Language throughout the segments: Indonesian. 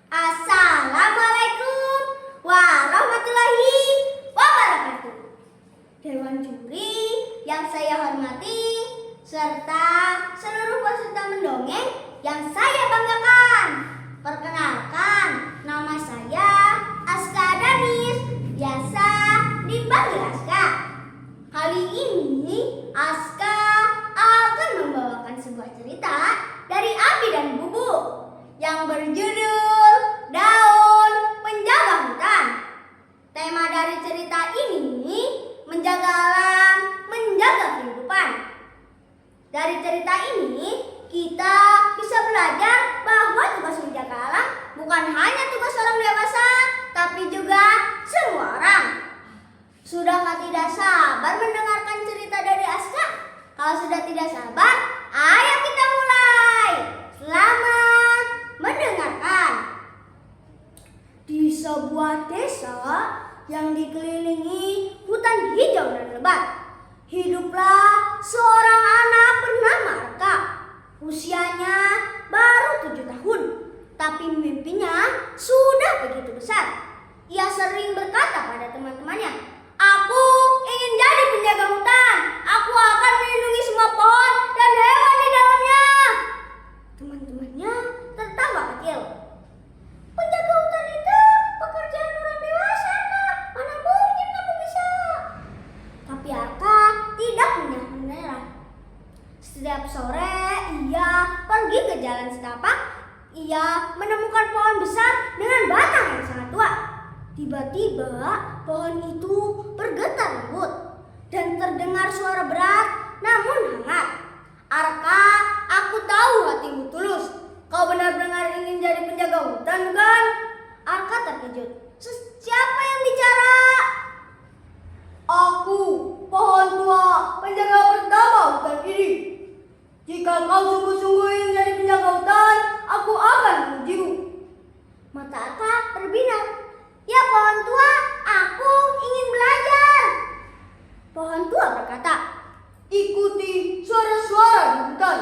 Assalamualaikum warahmatullahi wabarakatuh. Dewan juri yang saya hormati serta seluruh peserta mendongeng yang saya banggakan. Perkenalkan, nama saya Aska Danis, biasa dipanggil Aska. Kali ini Aska akan membawakan sebuah cerita dari Abi dan Bubu yang berjudul Daun Penjaga Hutan. Tema dari cerita ini menjaga alam, menjaga kehidupan. Dari cerita ini kita bisa belajar bahwa tugas menjaga alam bukan hanya tugas orang dewasa, tapi juga semua orang. Sudahkah tidak sabar mendengarkan cerita dari Aska? Kalau sudah tidak sabar, ayo kita mulai. Selamat mendengarkan. Di sebuah desa yang dikelilingi hutan hijau dan lebat, hiduplah seorang anak bernama Arka. Usianya baru 7 tahun, tapi mimpinya sudah begitu besar. Ia sering berkata pada teman-temannya, "Aku ingin jadi penjaga hutan. Aku akan melindungi semua pohon dan hewan di dalamnya." Teman-temannya tertawa kecil. "Penjaga hutan itu pekerjaan orang dewasa, Kak. Mana mungkin kamu bisa?" Tapi Arka tidak menyerah. Setiap sore ia pergi ke jalan setapak. Ia menemukan pohon besar dengan batang yang sangat tua. Tiba-tiba pohon itu bergetar lembut dan terdengar suara berat namun hangat. "Arka, aku tahu hatimu tulus. Kau benar-benar ingin jadi penjaga hutan, kan?" Arka terkejut. "Siapa yang bicara?" "Aku, pohon tua, penjaga pertama hutan ini. Jika kau sungguh-sungguh ingin jadi penjaga hutan, aku akan mengujimu." Mata Arka berbinar. "Ya pohon tua, aku ingin belajar." Pohon tua berkata, "Ikuti suara-suara di hutan."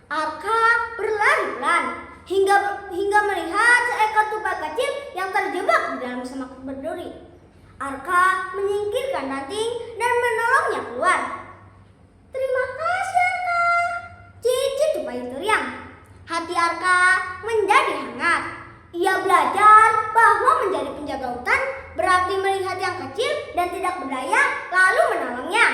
Arka berlari pelan hingga melihat seekor tupai kecil yang terjebak di dalam semak berduri. Arka menyingkirkan ranting dan menolongnya keluar. "Terima kasih, Arka," cicit tupai itu riang. Hati Arka menjadi hangat. Ia belajar bahwa menjadi penjaga hutan berarti melihat yang kecil dan tidak berdaya lalu menolongnya.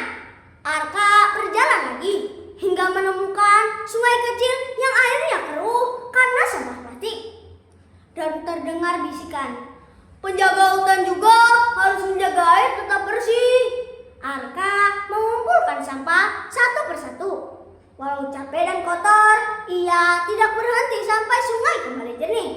Arka berjalan lagi hingga menemukan sungai kecil yang airnya keruh karena sampah plastik. Dan terdengar bisikan, "Penjaga hutan juga harus menjaga air tetap bersih." Arka mengumpulkan sampah satu persatu. Walau capek dan kotor, ia tidak berhenti sampai sungai kembali jernih.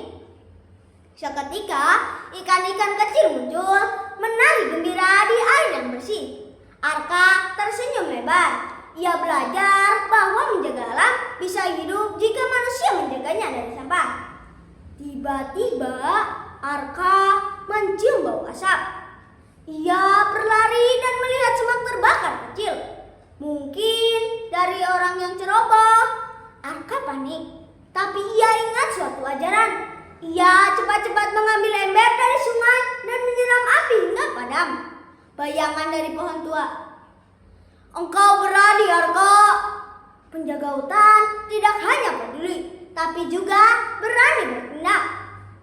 Seketika ikan-ikan kecil muncul menari gembira di air yang bersih. Arka tersenyum lebar. Ia belajar bahwa menjaga alam bisa hidup jika manusia menjaganya dari sampah. Tiba-tiba Arka mencium bau asap. Ia berlari dan melihat semak terbakar kecil. Mungkin dari orang yang ceroboh. Arka panik, tapi ia ingat suatu ajaran. Ia cepat-cepat mengambil ember dari sungai dan menyiram api hingga padam. Bayangan dari pohon tua. "Engkau berani, Arka." Penjaga hutan tidak hanya peduli, tapi juga berani bertindak.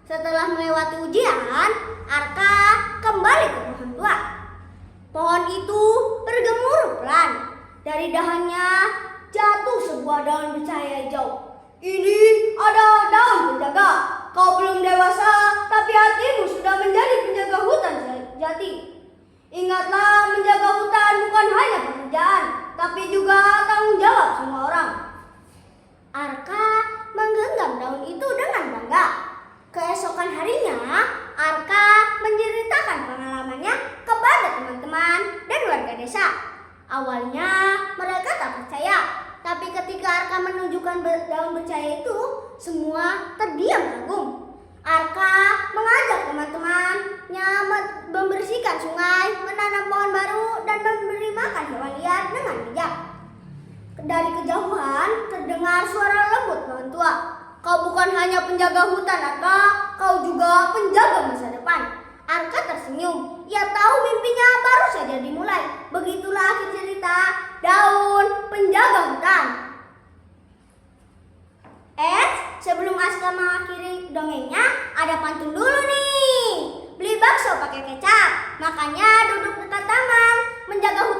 Setelah melewati ujian, Arka kembali ke pohon tua. Pohon itu bergemuruh pelan. Dari dahannya jatuh sebuah daun bercahaya hijau. "Ini ada daun penjaga. Kau belum dewasa, tapi hatimu sudah menjadi penjaga hutan sejati. Ingatlah, menjaga hutan bukan hanya pekerjaan, tapi juga tanggung jawab semua orang." Arka menggenggam daun itu dengan bangga. Keesokan harinya, Arka menceritakan pengalamannya kepada teman-teman dan warga desa. Awalnya mereka tak percaya, tapi ketika Arka menunjukkan daun bercahaya itu, semua terdiam kagum. Arka mengajak teman-temannya membersihkan sungai, menanam pohon baru, dan memberi makan hewan liar dengan bijak. Dari kejauhan terdengar suara lembut pohon tua. Kau bukan hanya penjaga hutan, Arka, kau juga penjaga masa depan. Arka tersenyum. Ia tahu mimpinya baru saja dimulai. Begitulah akhir cerita Daun Penjaga Hutan. Sebelum Aska mengakhiri dongengnya, ada pantun dulu nih. Beli bakso pakai kecap, makanya duduk dekat taman. Menjaga